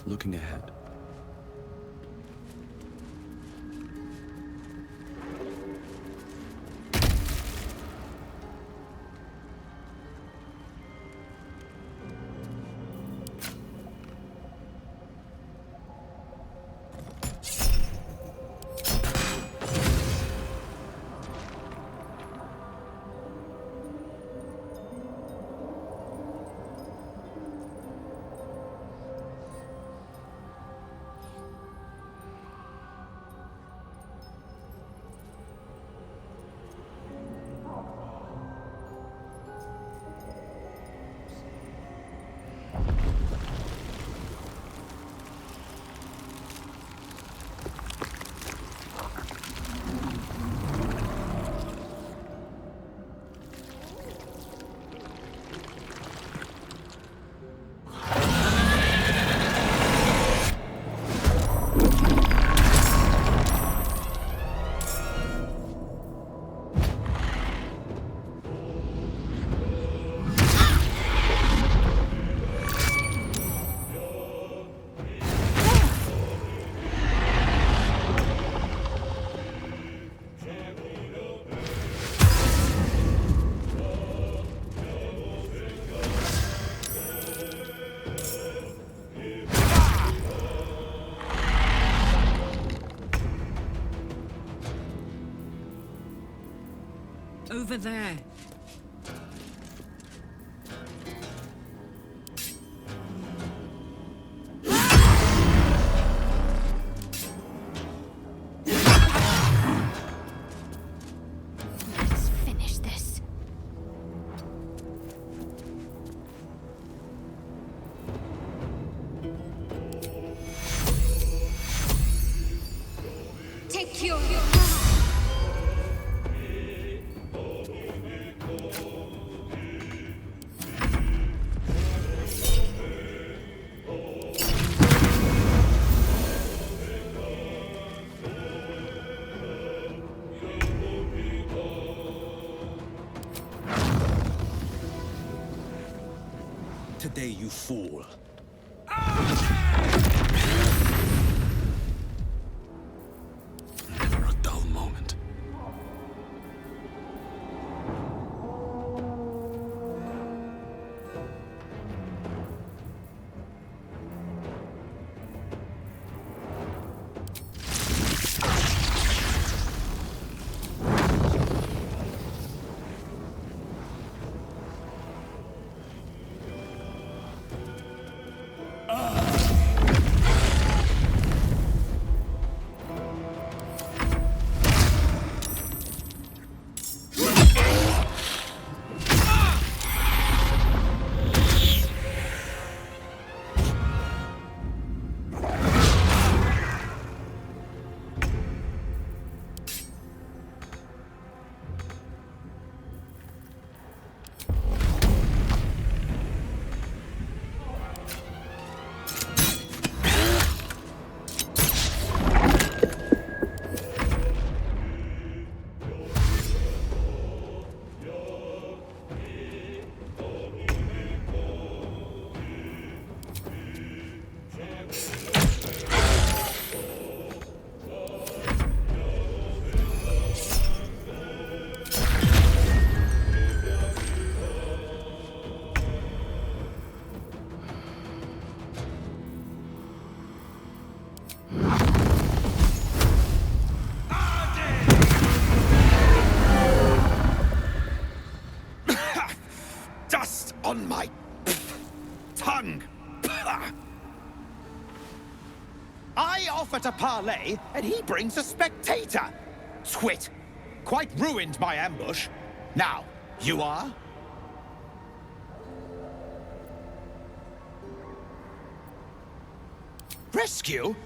looking ahead. Over there. Let's finish this. Take your Today you fool. Never a dull moment. On my tongue. I offer to parley, and he brings a spectator. Twit. Quite ruined my ambush. Now, you are? Rescue?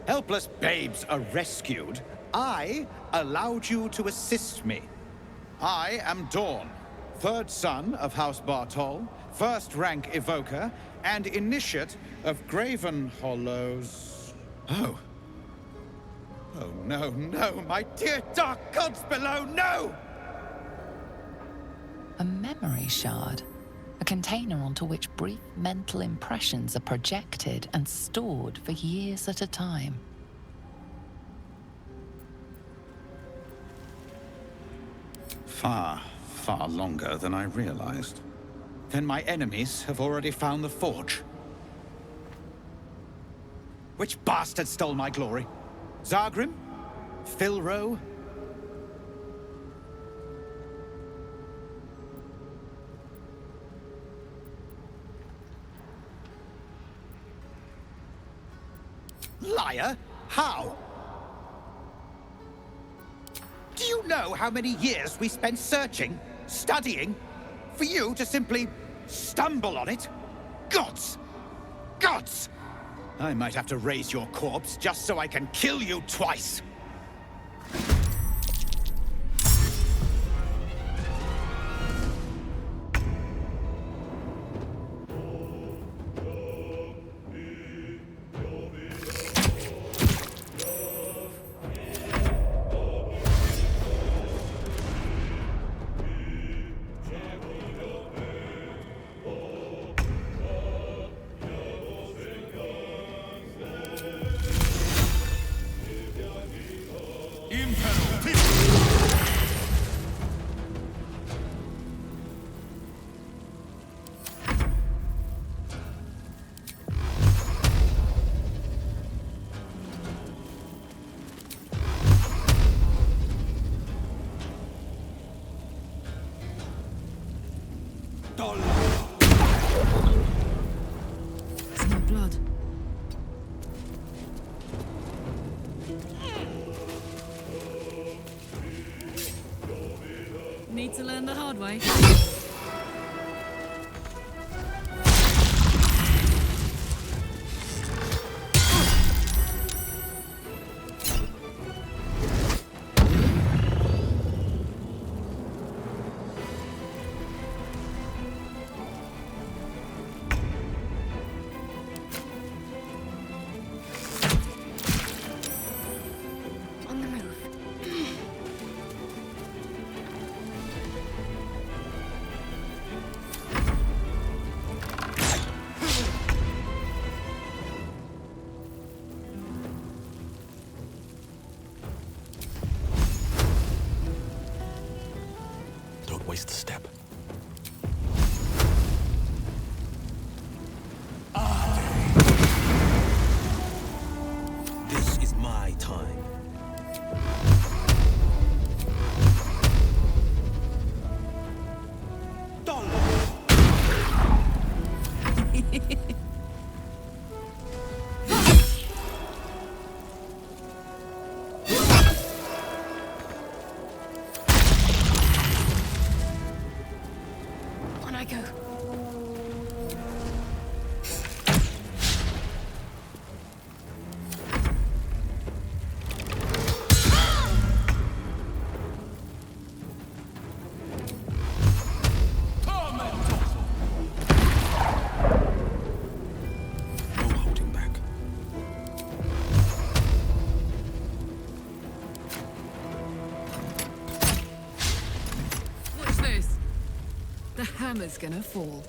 Helpless babes are rescued. I allowed you to assist me. I am Dawn, third son of House Bartol, first rank evoker, and initiate of Graven Hollows. Oh. Oh, no, no, my dear dark gods below, no! A memory shard. A container onto which brief mental impressions are projected and stored for years at a time. Far, far longer than I realized. Then my enemies have already found the forge. Which bastard stole my glory? Zargrim? Filro? Liar? How? Do you know how many years we spent searching, studying, for you to simply stumble on it? Gods! Gods! I might have to raise your corpse just so I can kill you twice. There's no blood. Need to learn the hard way. On the move. Don't waste a step. This is my time. On I go. No holding back. Watch this. The hammer's gonna fall.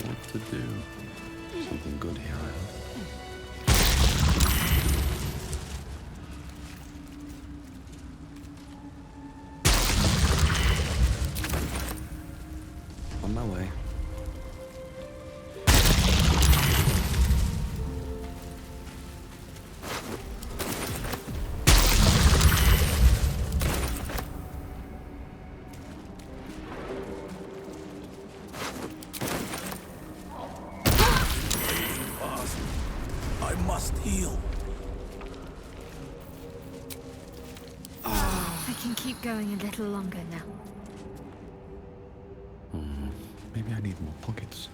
What to do? Something good here, I hope. On my way. I must heal. I can keep going a little longer now. Maybe I need more pockets.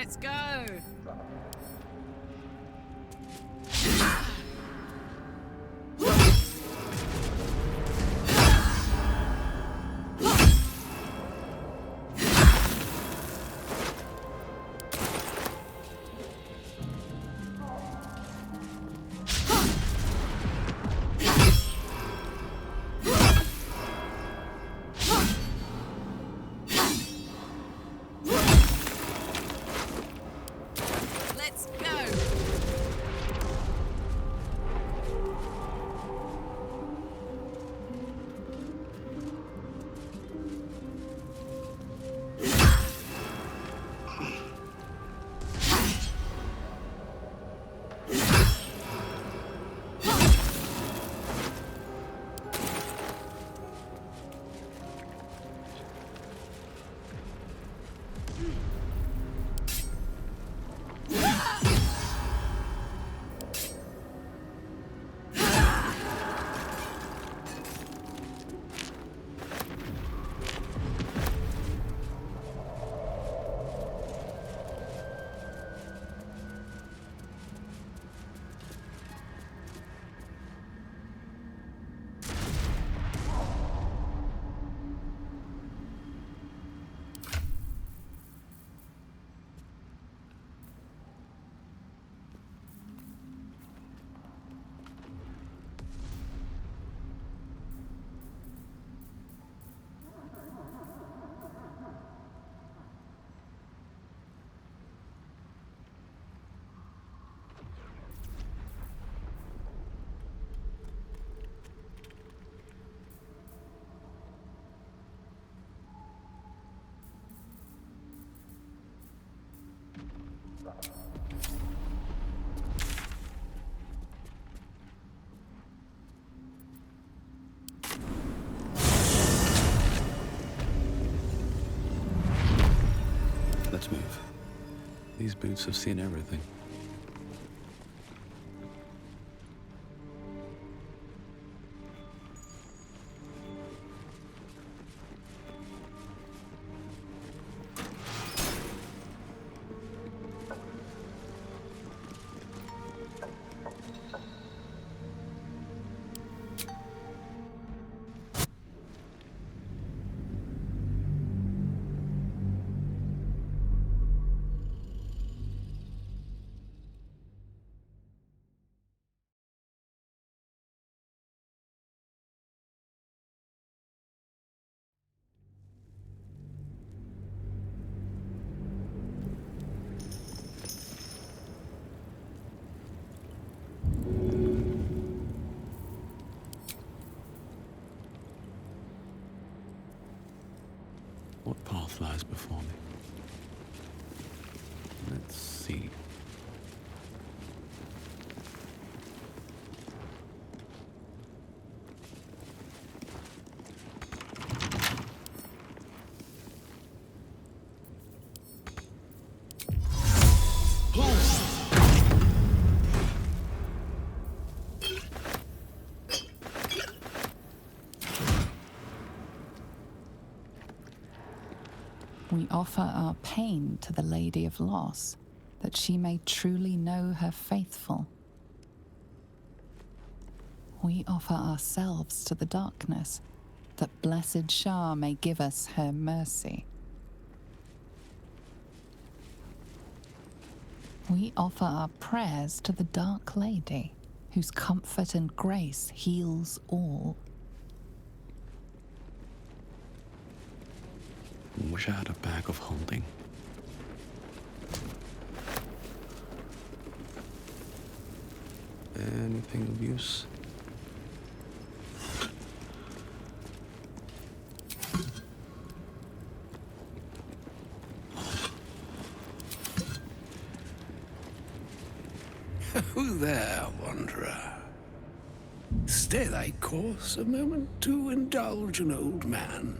Let's go! Let's go! Let's move. These boots have seen everything. What path lies before me? Let's see. We offer our pain to the Lady of Loss, that she may truly know her faithful. We offer ourselves to the darkness, that blessed Shah may give us her mercy. We offer our prayers to the Dark Lady, whose comfort and grace heals all. Wish I had a bag of holding. Anything of use? Who there, wanderer? Stay thy course a moment to indulge an old man.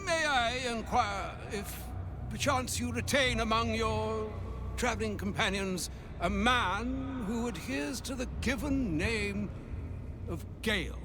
May I inquire if perchance you retain among your traveling companions a man who adheres to the given name of Gale?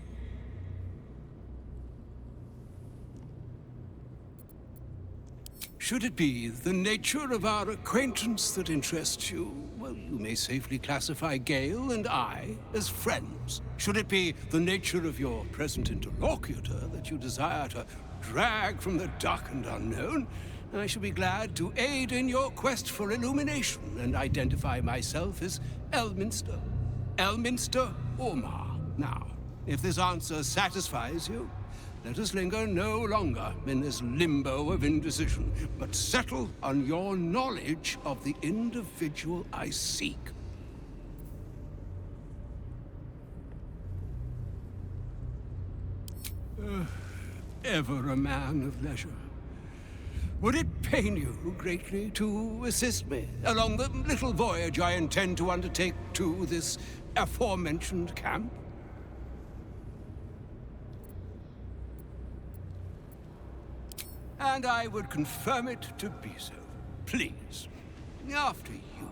Should it be the nature of our acquaintance that interests you, well, you may safely classify Gale and I as friends. Should it be the nature of your present interlocutor that you desire to drag from the dark and unknown, I shall be glad to aid in your quest for illumination and identify myself as Elminster. Elminster Ormar. Now, if this answer satisfies you, let us linger no longer in this limbo of indecision, but settle on your knowledge of the individual I seek. Ever a man of leisure. Would it pain you greatly to assist me along the little voyage I intend to undertake to this aforementioned camp? And I would confirm it to be so. Please, after you.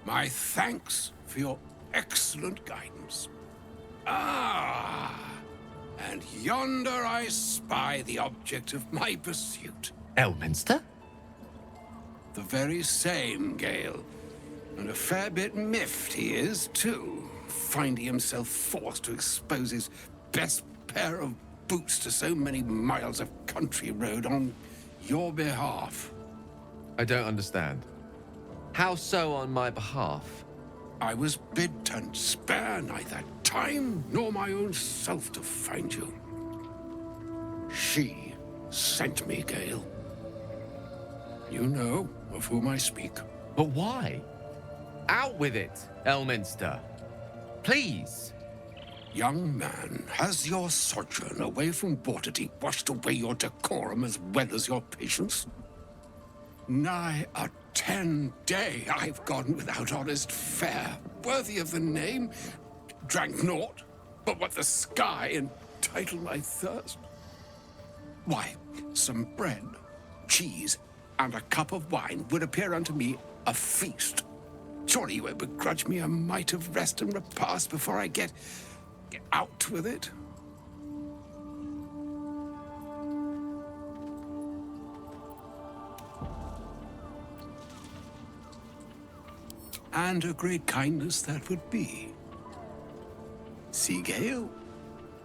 My thanks for your excellent guidance. And yonder I spy the object of my pursuit. Elminster? The very same, Gale. And a fair bit miffed he is, too, finding himself forced to expose his best pair of boots to so many miles of country road on your behalf. I don't understand. How so on my behalf? I was bid to spare neither time nor my own self to find you. She sent me, Gale. You know of whom I speak. But why? Out with it, Elminster. Please. Young man, has your sojourn away from Waterdeep washed away your decorum as well as your patience? Nigh a 10-day I've gone without honest fare, worthy of the name. Drank naught but what the sky entitled my thirst. Why, some bread, cheese, and a cup of wine would appear unto me a feast. Surely you won't begrudge me a mite of rest and repast before I get out with it? And a great kindness that would be. See, Gale,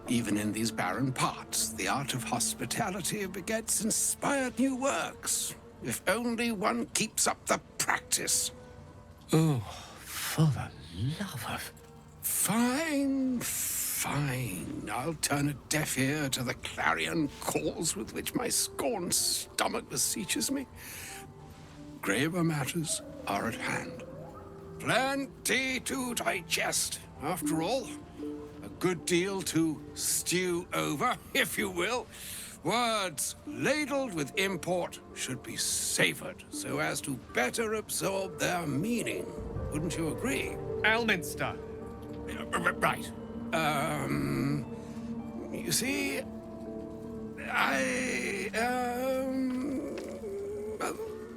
even in these barren parts, the art of hospitality begets inspired new works, if only one keeps up the practice. Oh, for the love of... Fine, fine. I'll turn a deaf ear to the clarion calls with which my scorned stomach beseeches me. Graver matters are at hand. Plenty to digest, after all. A good deal to stew over, if you will. Words ladled with import should be savored so as to better absorb their meaning. Wouldn't you agree? Elminster! Right. You see,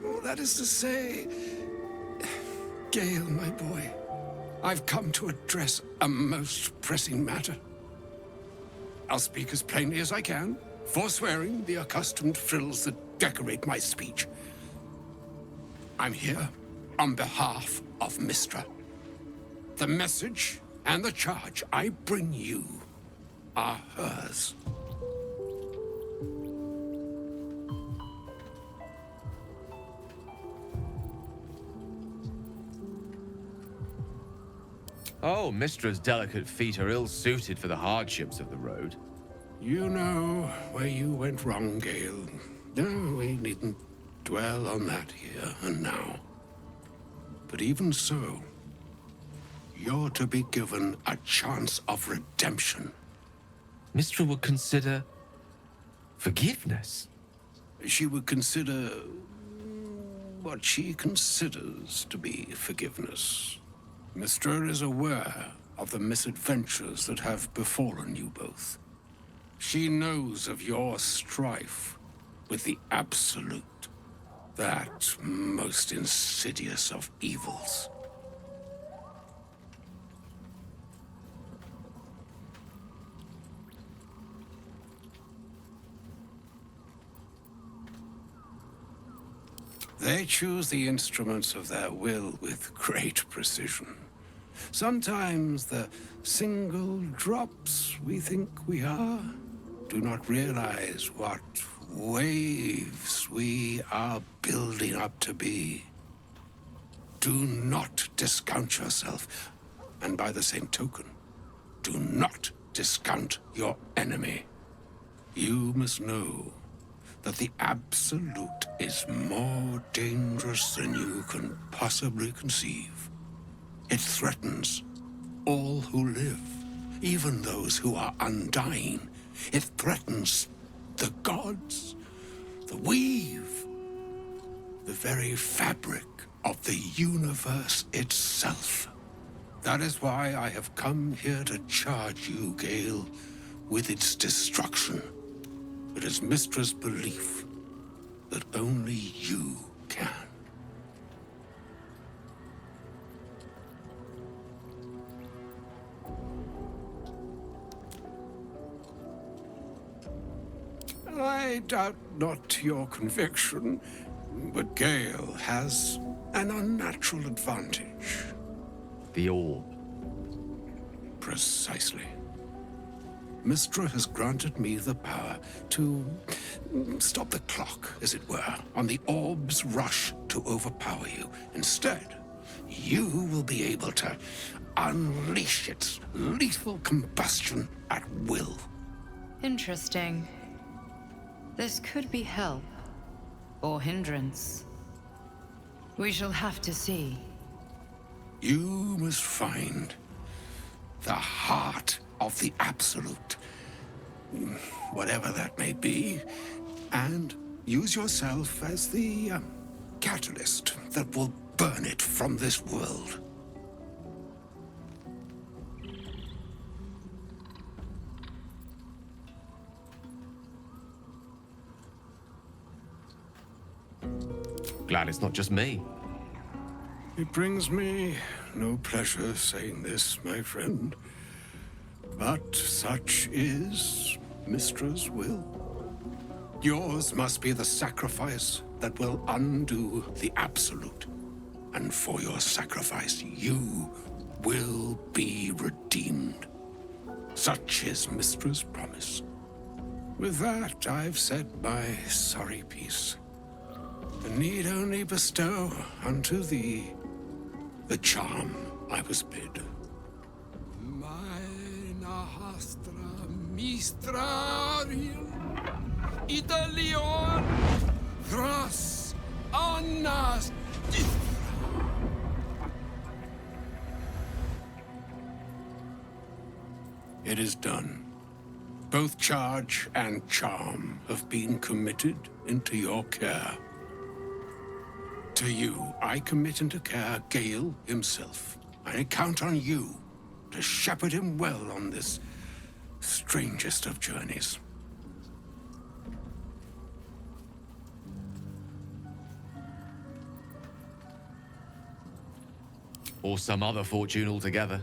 well, that is to say, Gale, my boy, I've come to address a most pressing matter. I'll speak as plainly as I can, forswearing the accustomed frills that decorate my speech. I'm here on behalf of Mystra. The message and the charge I bring you are hers. Oh, Mistra's delicate feet are ill-suited for the hardships of the road. You know where you went wrong, Gale. No, we needn't dwell on that here and now. But even so, you're to be given a chance of redemption. Mistra would consider... forgiveness? She would consider what she considers to be forgiveness. Mystra is aware of the misadventures that have befallen you both. She knows of your strife with the Absolute. That most insidious of evils. They choose the instruments of their will with great precision. Sometimes the single drops we think we are do not realize what waves we are building up to be. Do not discount yourself, and by the same token, do not discount your enemy. You must know that the Absolute is more dangerous than you can possibly conceive. It threatens all who live, even those who are undying. It threatens the gods, the weave, the very fabric of the universe itself. That is why I have come here to charge you, Gale, with its destruction. It is Mystra's belief that only you can. I doubt not your conviction, but Gale has an unnatural advantage. The orb. Precisely. Mystra has granted me the power to stop the clock, as it were, on the orb's rush to overpower you. Instead, you will be able to unleash its lethal combustion at will. Interesting. This could be help, or hindrance. We shall have to see. You must find the heart of the Absolute, whatever that may be, and use yourself as the catalyst that will burn it from this world. Glad it's not just me. It brings me no pleasure saying this, my friend. But such is Mystra's will. Yours must be the sacrifice that will undo the Absolute. And for your sacrifice, you will be redeemed. Such is Mystra's promise. With that, I've said my sorry piece. And need only bestow unto thee the charm I was bid. Hastra mistrarium Idalion Thras Annas It is done. Both charge and charm have been committed into your care. To you, I commit into care Gale himself. I count on you to shepherd him well on this strangest of journeys. Or some other fortune altogether.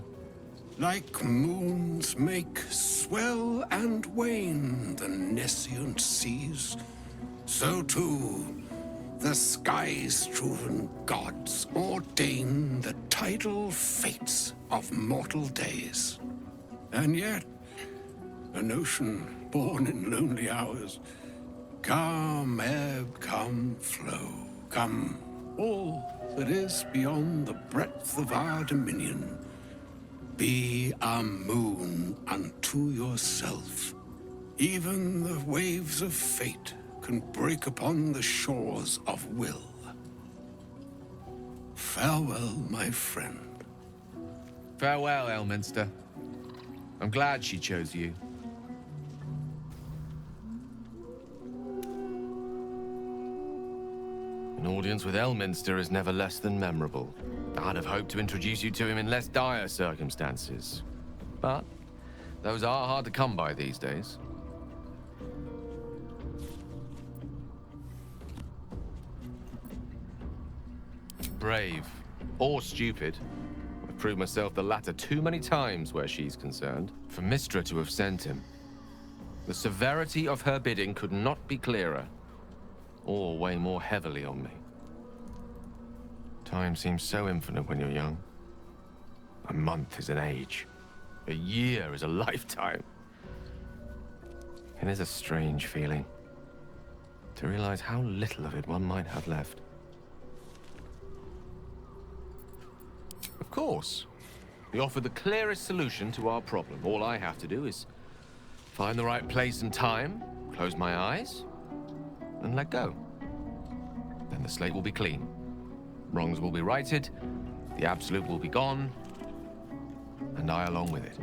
Like moons make swell and wane the nescient seas, so too the skies-striven gods ordain the tidal fates of mortal days. And yet, an ocean born in lonely hours, come ebb, come flow, come all that is beyond the breadth of our dominion. Be a moon unto yourself. Even the waves of fate can break upon the shores of will. Farewell, my friend. Farewell, Elminster. I'm glad she chose you. An audience with Elminster is never less than memorable. I'd have hoped to introduce you to him in less dire circumstances. But those are hard to come by these days. brave or stupid. I've proved myself the latter too many times where she's concerned. For Mystra to have sent him. The severity of her bidding could not be clearer, or weigh more heavily on me. Time seems so infinite when you're young. A month is an age. A year is a lifetime. It is a strange feeling to realize how little of it one might have left. Of course, we offer the clearest solution to our problem. All I have to do is find the right place and time, close my eyes, and let go. Then the slate will be clean. Wrongs will be righted, the absolute will be gone, and I along with it.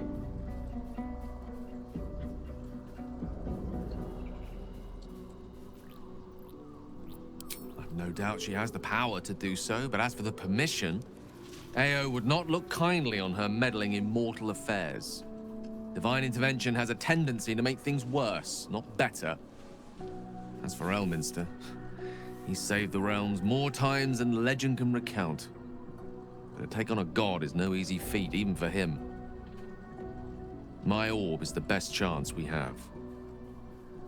I've no doubt she has the power to do so, but as for the permission, Ao would not look kindly on her meddling in mortal affairs. Divine intervention has a tendency to make things worse, not better. As for Elminster, he's saved the realms more times than legend can recount. But to take on a god is no easy feat, even for him. My orb is the best chance we have,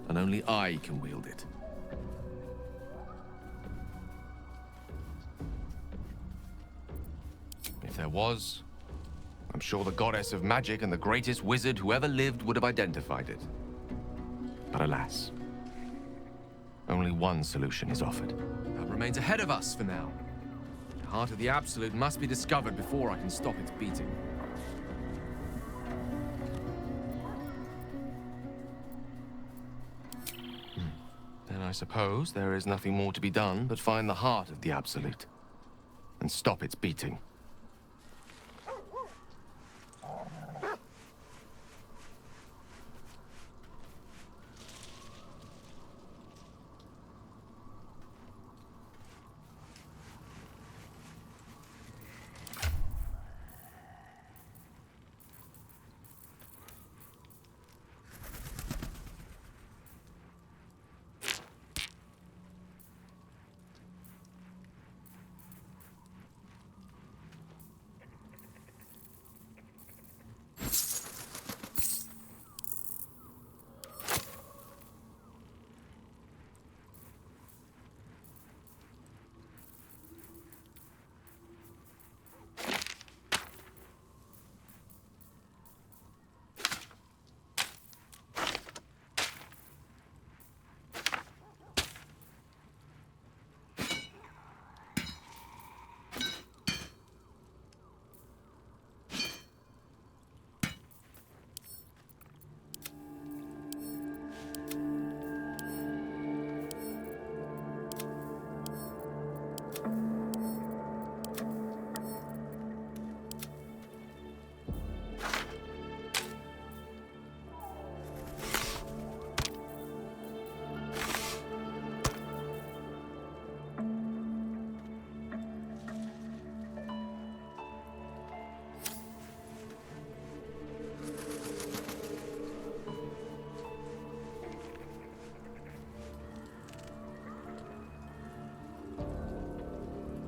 and only I can wield it. If there was, I'm sure the goddess of magic and the greatest wizard who ever lived would have identified it. But alas, only one solution is offered. That remains ahead of us for now. The heart of the Absolute must be discovered before I can stop its beating. Then I suppose there is nothing more to be done but find the heart of the Absolute and stop its beating.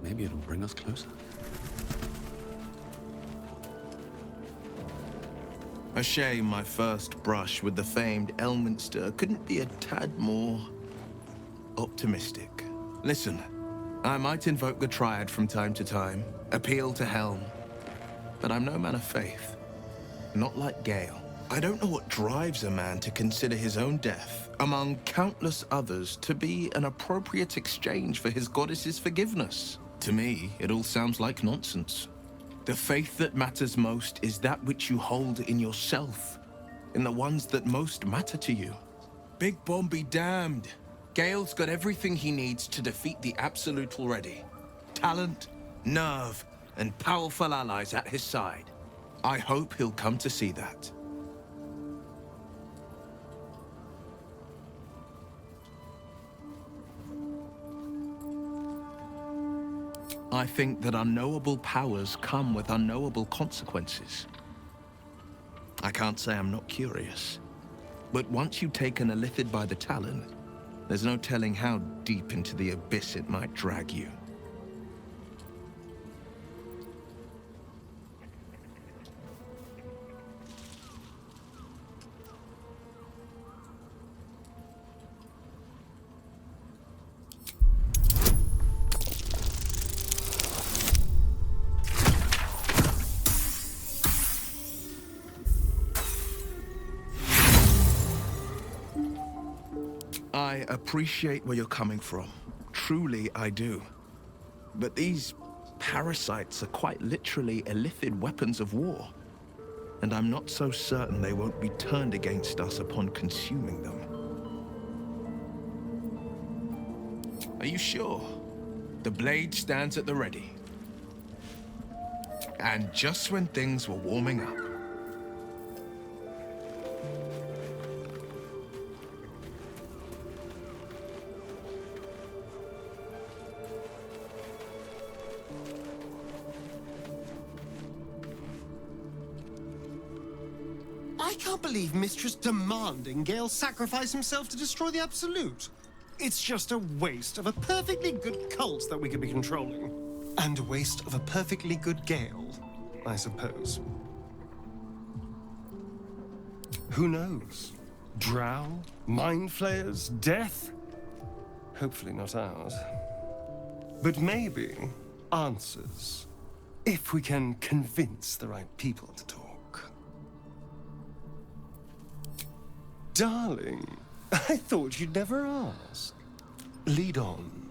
Maybe it'll bring us closer. A shame my first brush with the famed Elminster couldn't be a tad more optimistic. Listen, I might invoke the Triad from time to time, appeal to Helm, but I'm no man of faith. Not like Gale. I don't know what drives a man to consider his own death, among countless others, to be an appropriate exchange for his goddess's forgiveness. To me, it all sounds like nonsense. The faith that matters most is that which you hold in yourself, in the ones that most matter to you. Big Bomb be damned. Gale's got everything he needs to defeat the Absolute already. Talent, nerve, and powerful allies at his side. I hope he'll come to see that. I think that unknowable powers come with unknowable consequences. I can't say I'm not curious, but once you've taken a lithid by the talon, there's no telling how deep into the abyss it might drag you. I appreciate where you're coming from. Truly, I do. But these parasites are quite literally illithid weapons of war. And I'm not so certain they won't be turned against us upon consuming them. Are you sure? The blade stands at the ready. And just when things were warming up. I can't believe Mistress demanding Gale sacrifice himself to destroy the Absolute. It's just a waste of a perfectly good cult that we could be controlling. And a waste of a perfectly good Gale, I suppose. Who knows? Drow? Mind flayers? Death? Hopefully not ours. But maybe answers. If we can convince the right people to talk. Darling, I thought you'd never ask. Lead on.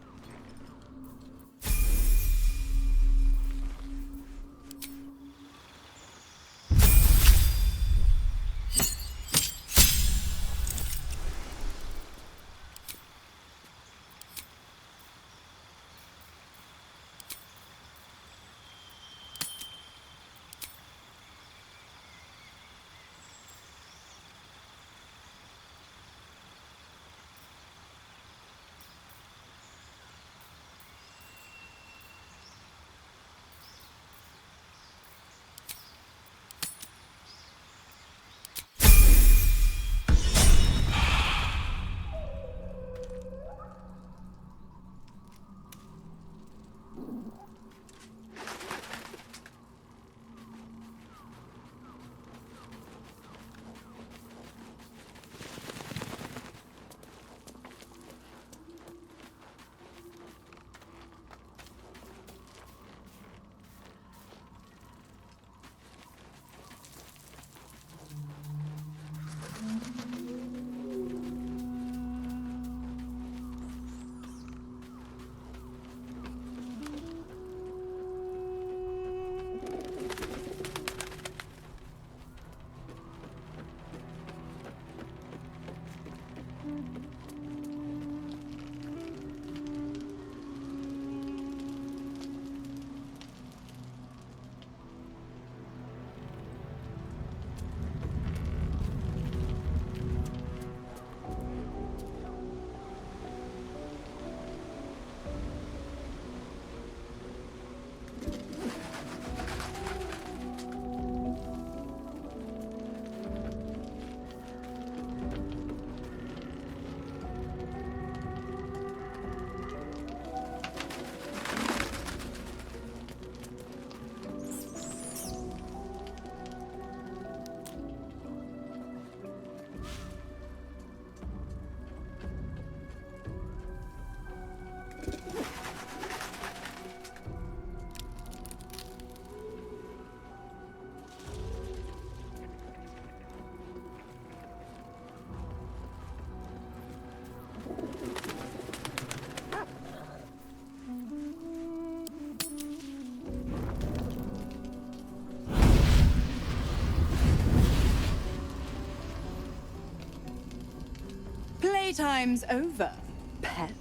Playtime's over, pet.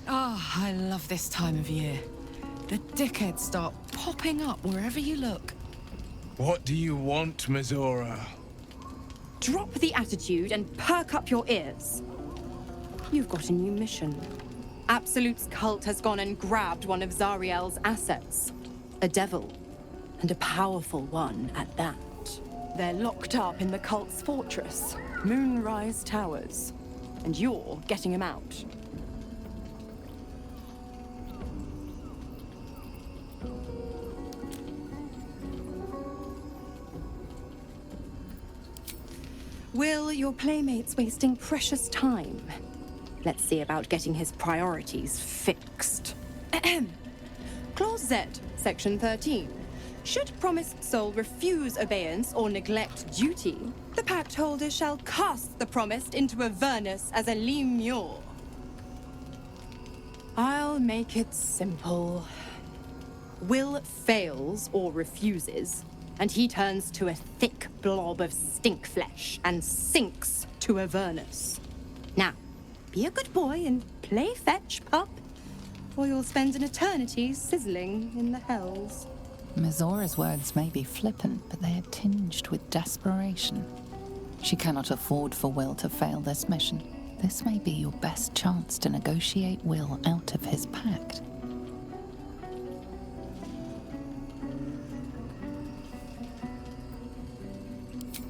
Ah, I love this time of year. The dickheads start popping up wherever you look. What do you want, Mizora? Drop the attitude and perk up your ears. You've got a new mission. Absolute's cult has gone and grabbed one of Zariel's assets. A devil, and a powerful one at that. They're locked up in the cult's fortress, Moonrise Towers, and you're getting him out. Will your playmate's wasting precious time? Let's see about getting his priorities fixed. Clause Z, Section 13. Should promised soul refuse obeyance or neglect duty, the pact holder shall cast the promised into Avernus as a lemure. I'll make it simple. Will fails or refuses, and he turns to a thick blob of stink flesh and sinks to Avernus. Now, be a good boy and play fetch, pup, or you'll spend an eternity sizzling in the hells. Mizora's words may be flippant, but they are tinged with desperation. She cannot afford for Will to fail this mission. This may be your best chance to negotiate Will out of his pact.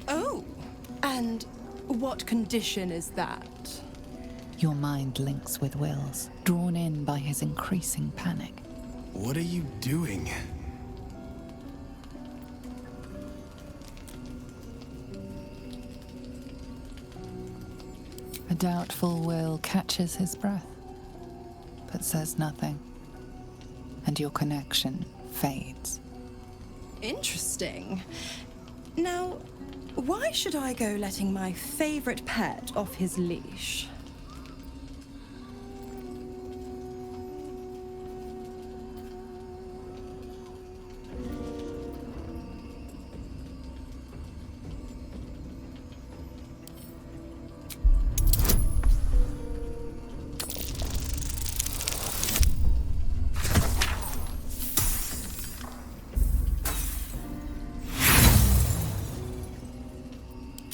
Oh, and what condition is that? Your mind links with Will's, drawn in by his increasing panic. What are you doing? A doubtful Will catches his breath, but says nothing, and your connection fades. Interesting. Now, why should I go letting my favorite pet off his leash?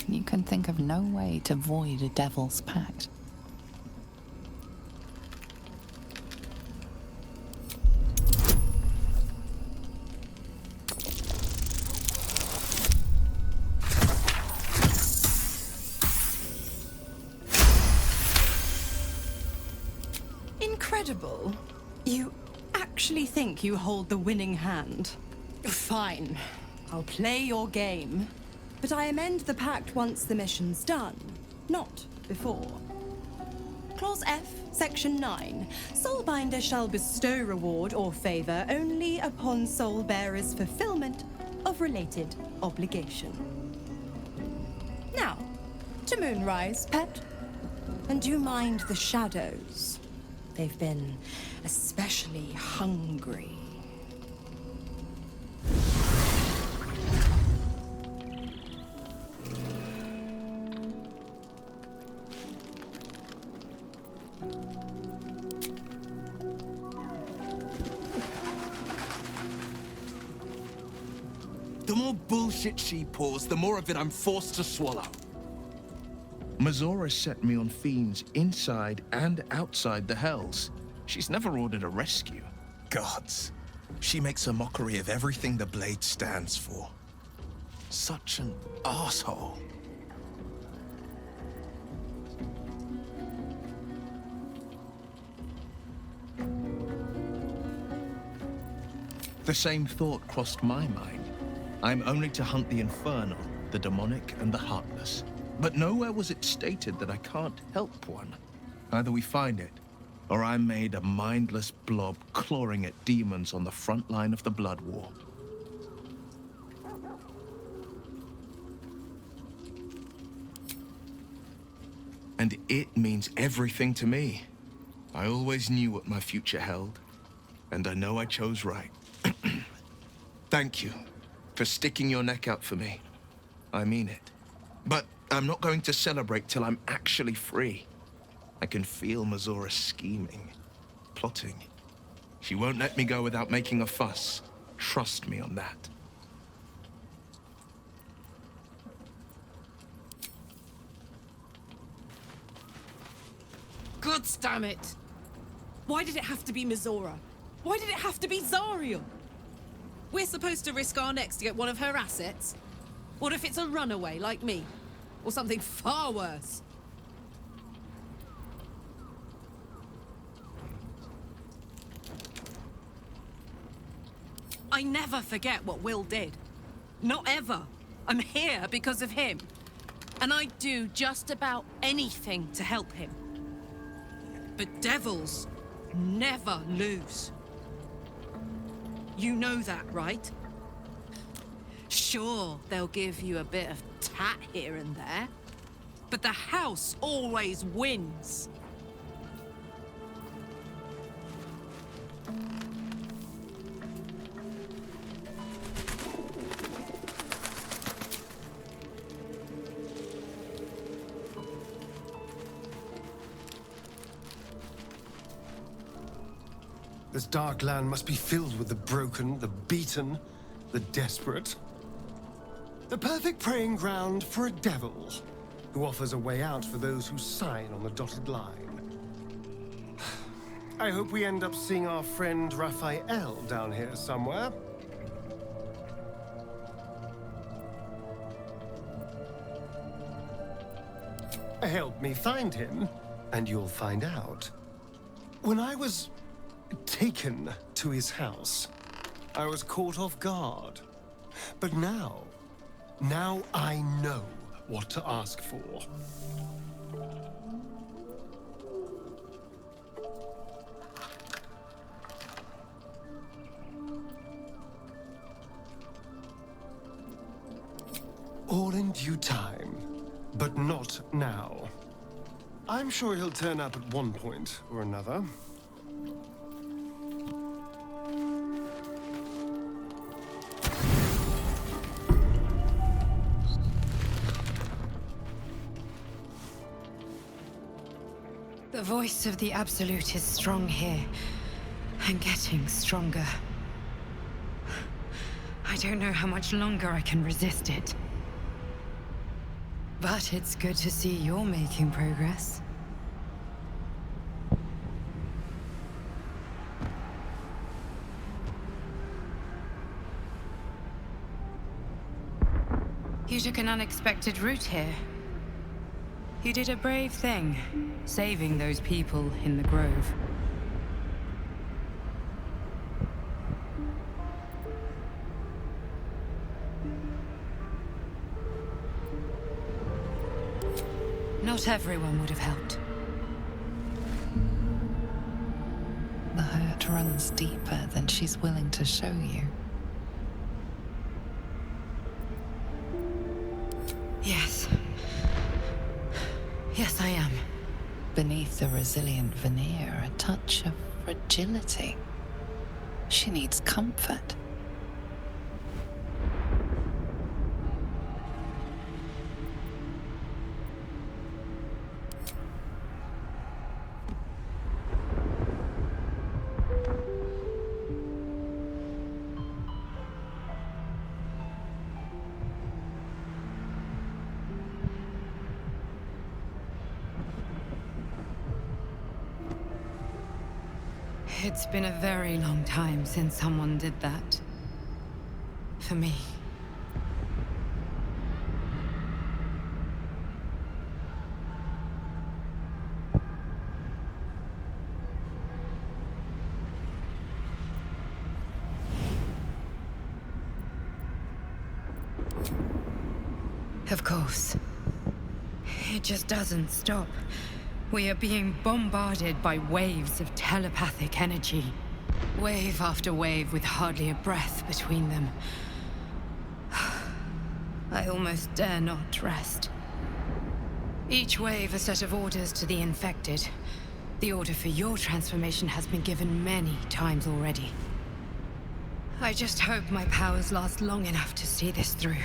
You can think of no way to void a devil's pact. Incredible. You actually think you hold the winning hand? Fine. I'll play your game. But I amend the pact once the mission's done, not before. Clause F, Section 9. Soulbinder shall bestow reward or favor only upon soul-bearer's fulfillment of related obligation. Now, to Moonrise, pet. And do mind the shadows. They've been especially hungry. The more bullshit she pours, the more of it I'm forced to swallow. Mizora set me on fiends inside and outside the Hells. She's never ordered a rescue. Gods. She makes a mockery of everything the Blade stands for. Such an asshole. The same thought crossed my mind. I'm only to hunt the infernal, the demonic, and the heartless. But nowhere was it stated that I can't help one. Either we find it, or I'm made a mindless blob clawing at demons on the front line of the Blood War. And it means everything to me. I always knew what my future held, and I know I chose right. Thank you for sticking your neck out for me. I mean it. But I'm not going to celebrate till I'm actually free. I can feel Mizora scheming, plotting. She won't let me go without making a fuss. Trust me on that. God damn it! Why did it have to be Mizora? Why did it have to be Zariel? We're supposed to risk our necks to get one of her assets? What if it's a runaway like me? Or something far worse? I never forget what Will did. Not ever. I'm here because of him. And I'd do just about anything to help him. But devils never lose. You know that, right? Sure, they'll give you a bit of tat here and there, but the house always wins. This dark land must be filled with the broken, the beaten, the desperate. The perfect preying ground for a devil who offers a way out for those who sign on the dotted line. I hope we end up seeing our friend Raphael down here somewhere. Help me find him, and you'll find out. When I was taken to his house, I was caught off guard. But now I know what to ask for. All in due time, but not now. I'm sure he'll turn up at one point or another. The voice of the Absolute is strong here, and getting stronger. I don't know how much longer I can resist it. But it's good to see you're making progress. You took an unexpected route here. You did a brave thing, saving those people in the grove. Not everyone would have helped. The hurt runs deeper than she's willing to show you. Yes. Yes, I am. Beneath the resilient veneer, a touch of fragility. She needs comfort. It's been a very long time since someone did that. For me. Of course. It just doesn't stop. We are being bombarded by waves of telepathic energy. Wave after wave with hardly a breath between them. I almost dare not rest. Each wave a set of orders to the infected. The order for your transformation has been given many times already. I just hope my powers last long enough to see this through.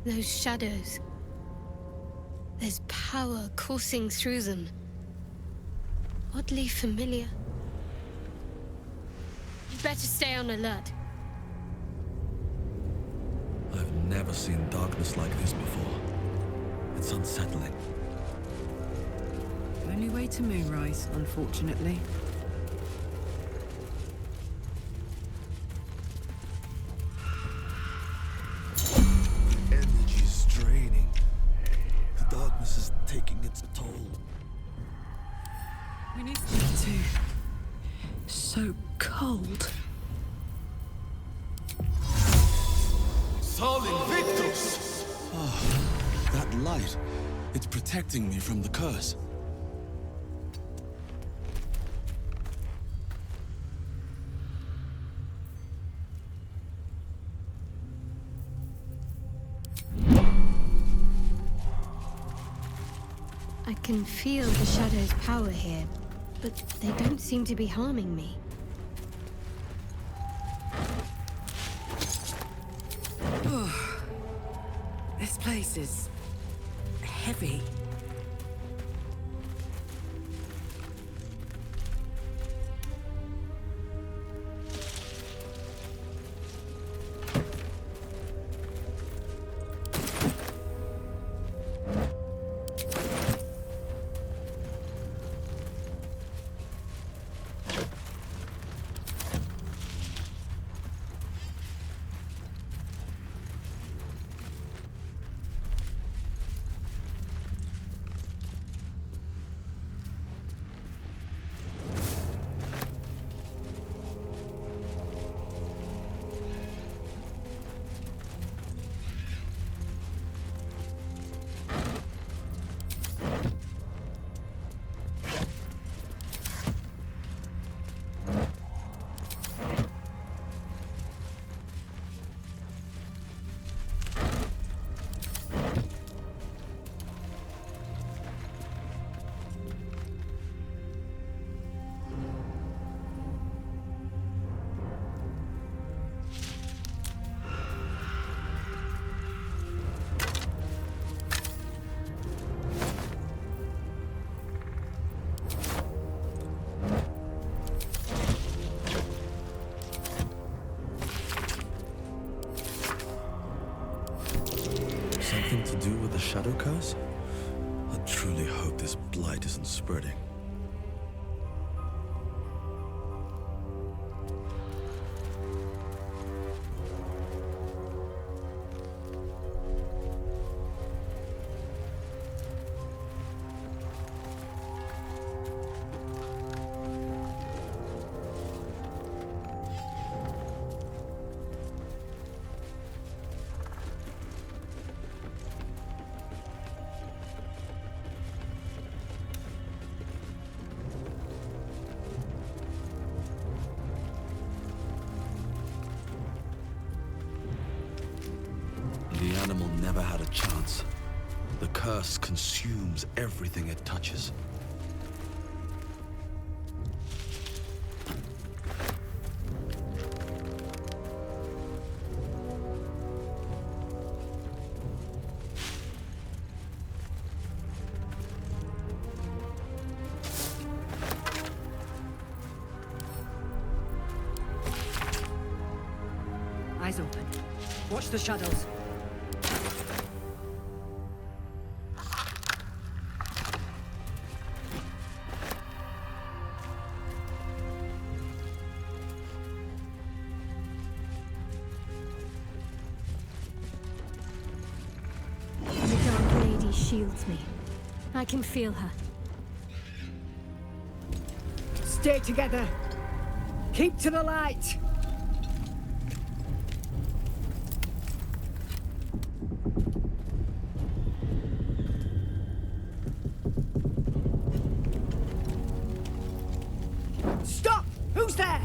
Those shadows. There's power coursing through them. Oddly familiar. Better stay on alert. I've never seen darkness like this before. It's unsettling. Only way to Moonrise, unfortunately. Energy's draining. The darkness is taking its toll. We need to. So cold. Salin Victus! Oh, that light. It's protecting me from the curse. I can feel the shadow's power here, but they don't seem to be harming me. This place is heavy. Something to do with the shadow curse? I truly hope this blight isn't spreading. The animal never had a chance. The curse consumes everything it touches. Eyes open. Watch the shadows. The Dark Lady shields me. I can feel her. Stay together. Keep to the light. Stop! Who's there?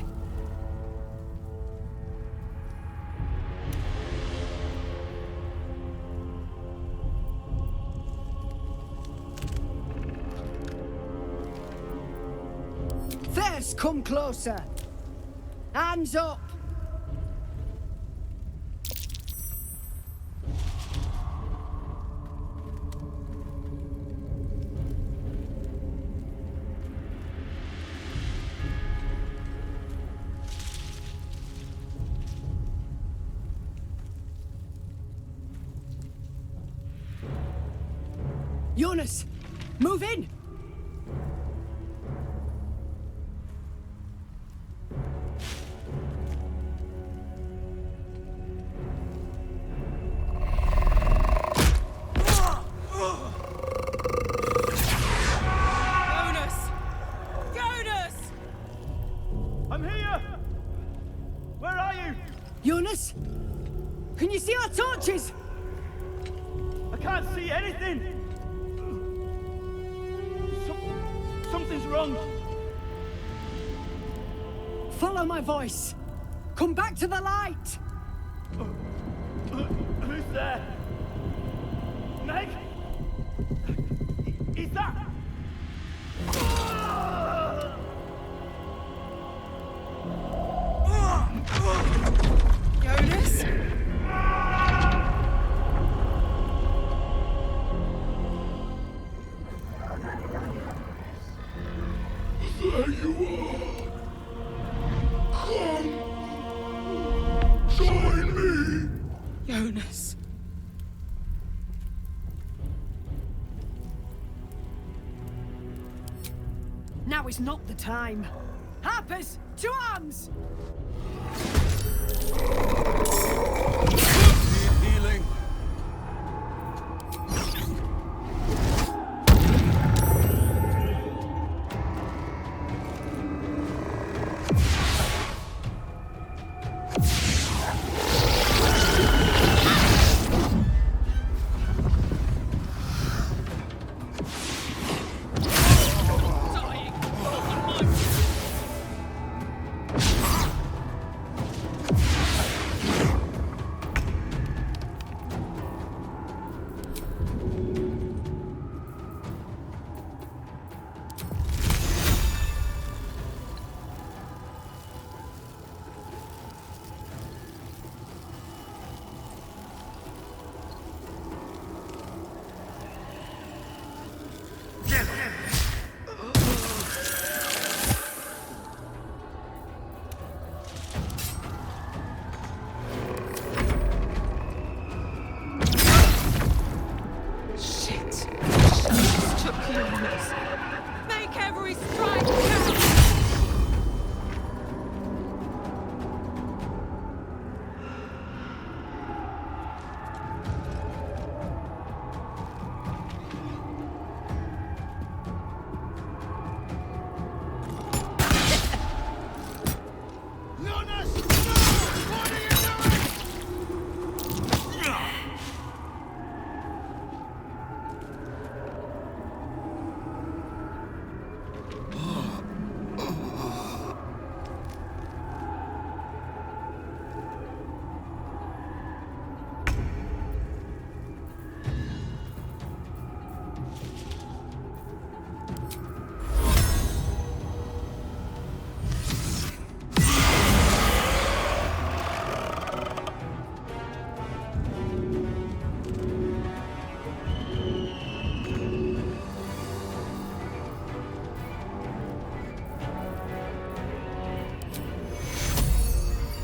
First, come closer. Hands up. Jonas, move in! Jonas? Can you see our torches? I can't see anything! Something's wrong! Follow my voice! Come back to the light! Who's there? Meg? Is that... Jonas? There you are. Come. Join me. Jonas. Now is not the time. Harpers, to arms! Healing. Make every strike count!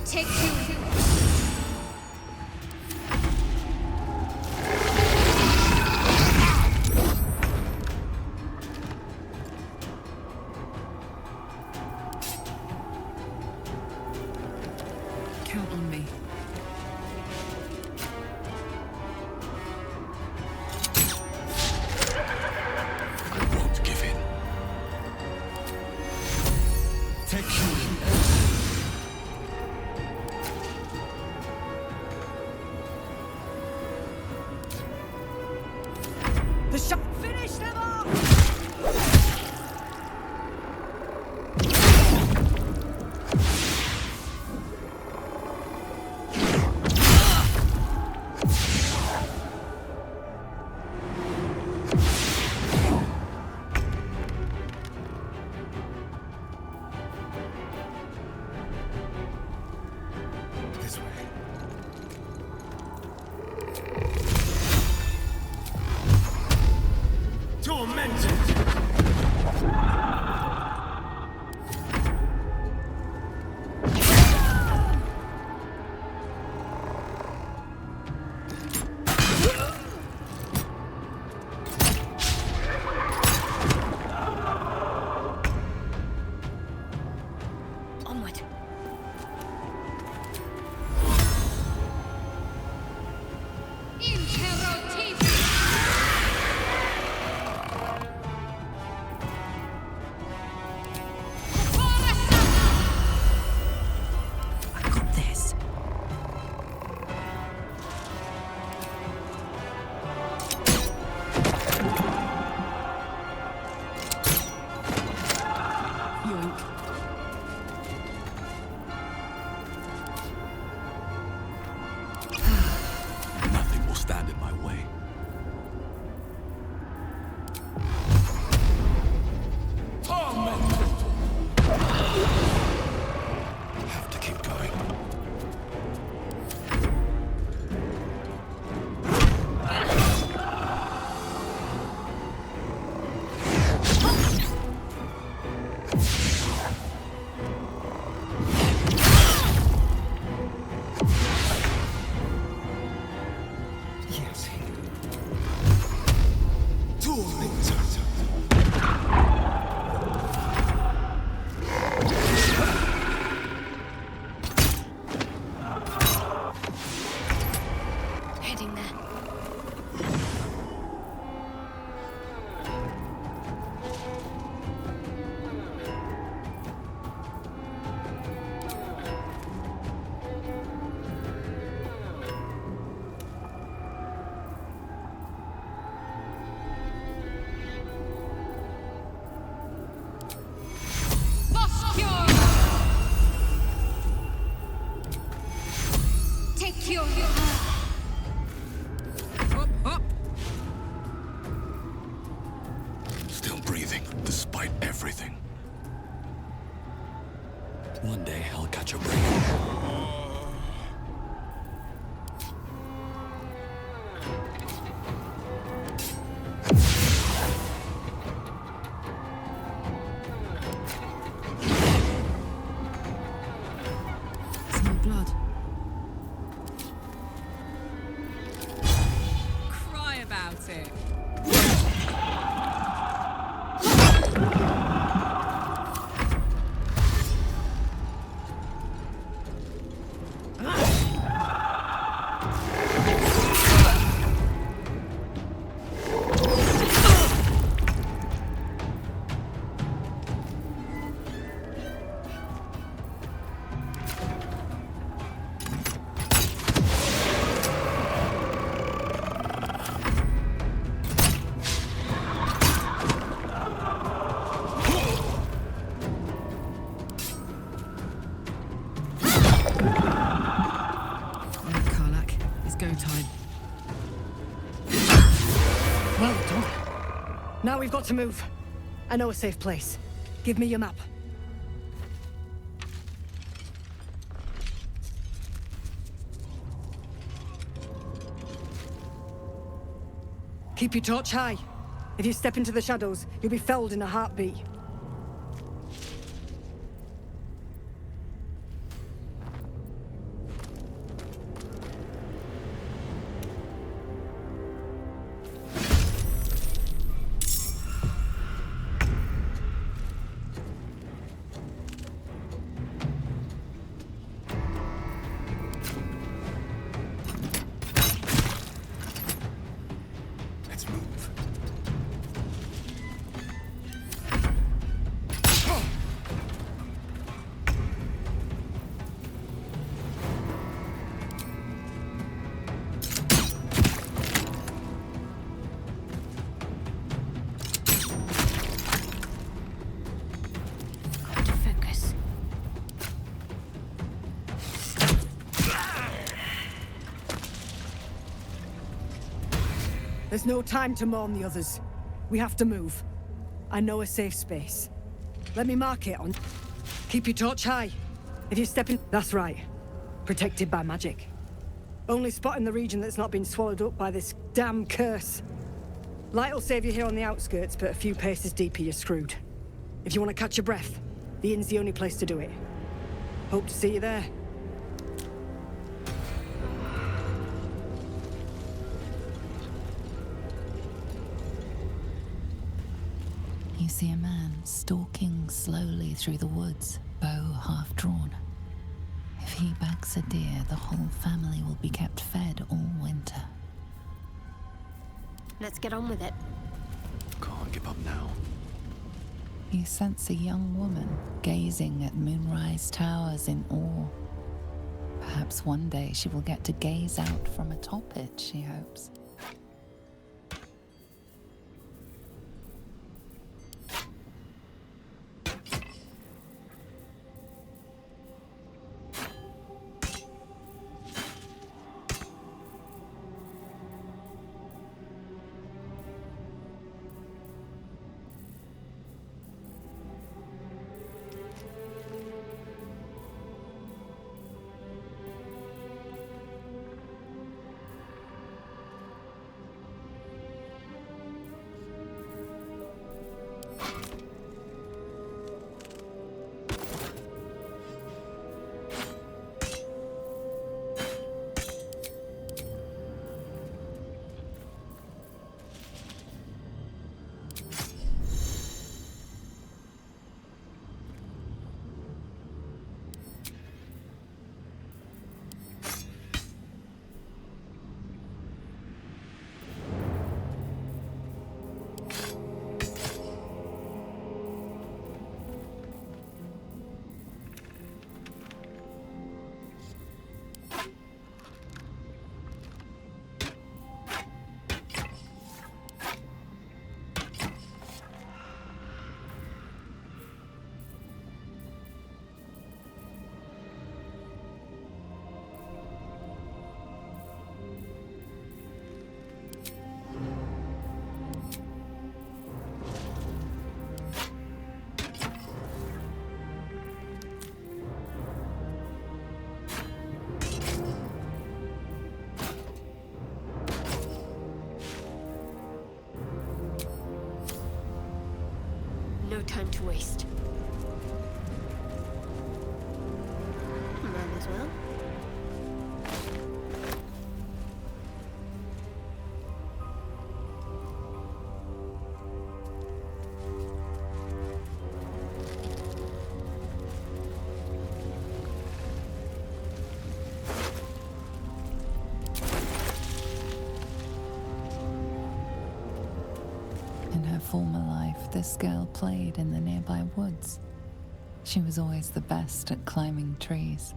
Take two. Count on me. I won't give in. Take two. The shot! Finish them off! One day I'll catch a break. It's no blood. Cry about it. Now we've got to move. I know a safe place. Give me your map. Keep your torch high. If you step into the shadows, you'll be felled in a heartbeat. There's no time to mourn the others. We have to move. I know a safe space. Let me mark it on... Keep your torch high. If you step in... That's right. Protected by magic. Only spot in the region that's not been swallowed up by this damn curse. Light will save you here on the outskirts, but a few paces deeper you're screwed. If you want to catch your breath, the inn's the only place to do it. Hope to see you there. You see a man stalking slowly through the woods, bow half drawn. If he bags a deer, the whole family will be kept fed all winter. Let's get on with it. Can't give up now. You sense a young woman gazing at Moonrise Towers in awe. Perhaps one day she will get to gaze out from atop it, she hopes. no time to waste. Might as well. In her former life, this girl played in the nearby woods. She was always the best at climbing trees.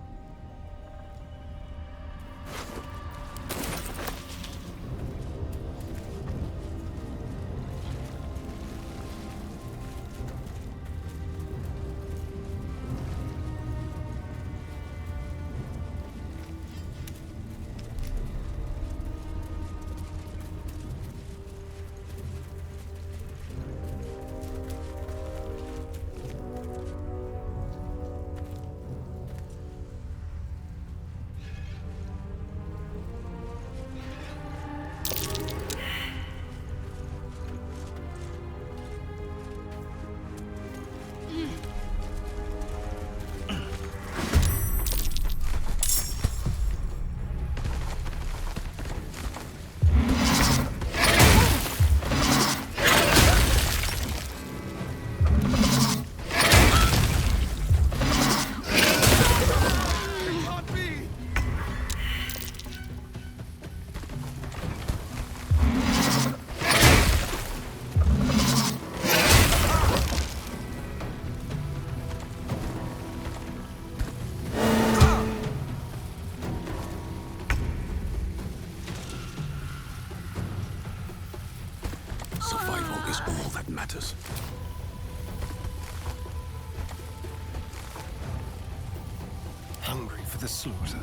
Survival is all that matters. Hungry for the slaughter.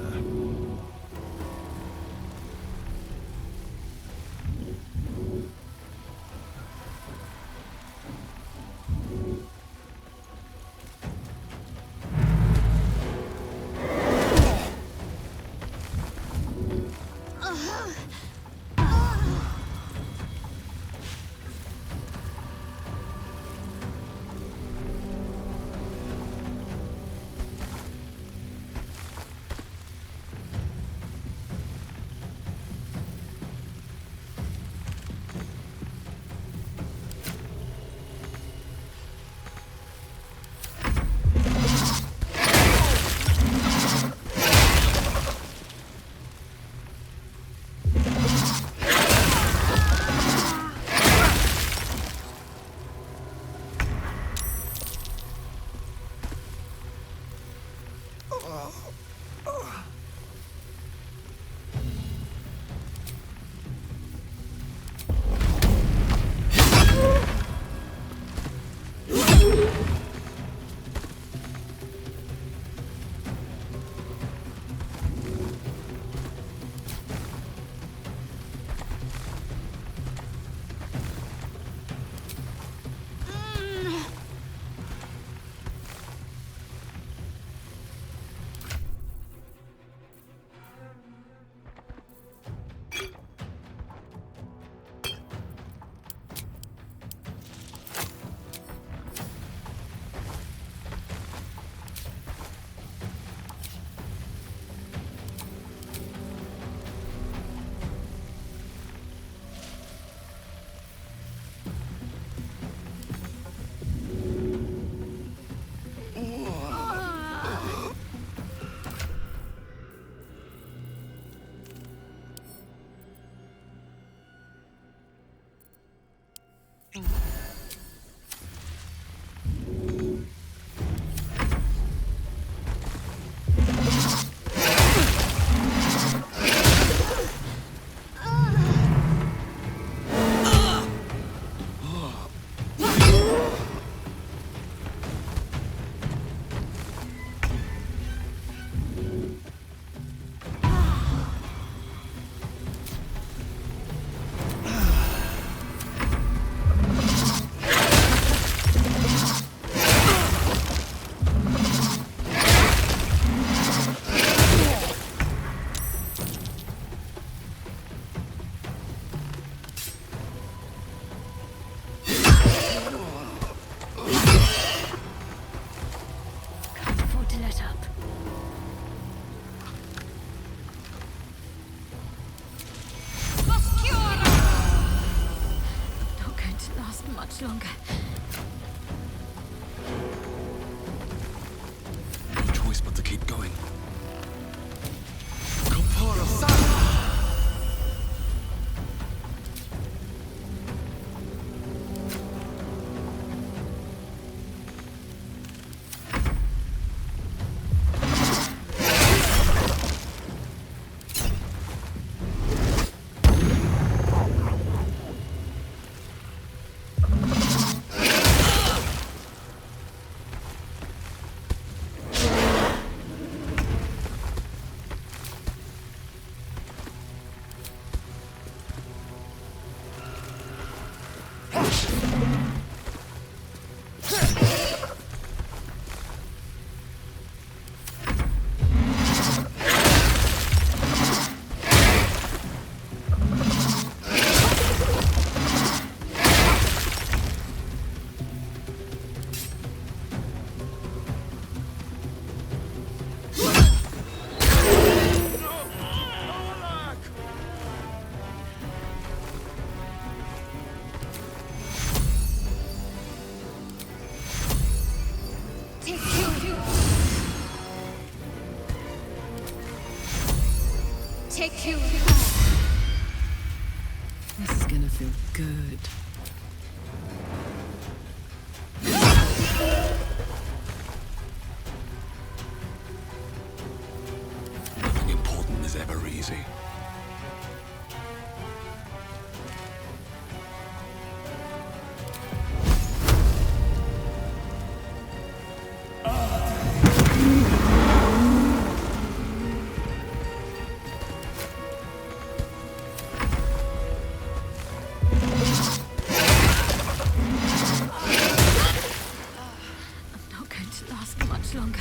much longer. No choice but to keep going. Take you. This is gonna feel good. Nothing important is ever easy. Longer.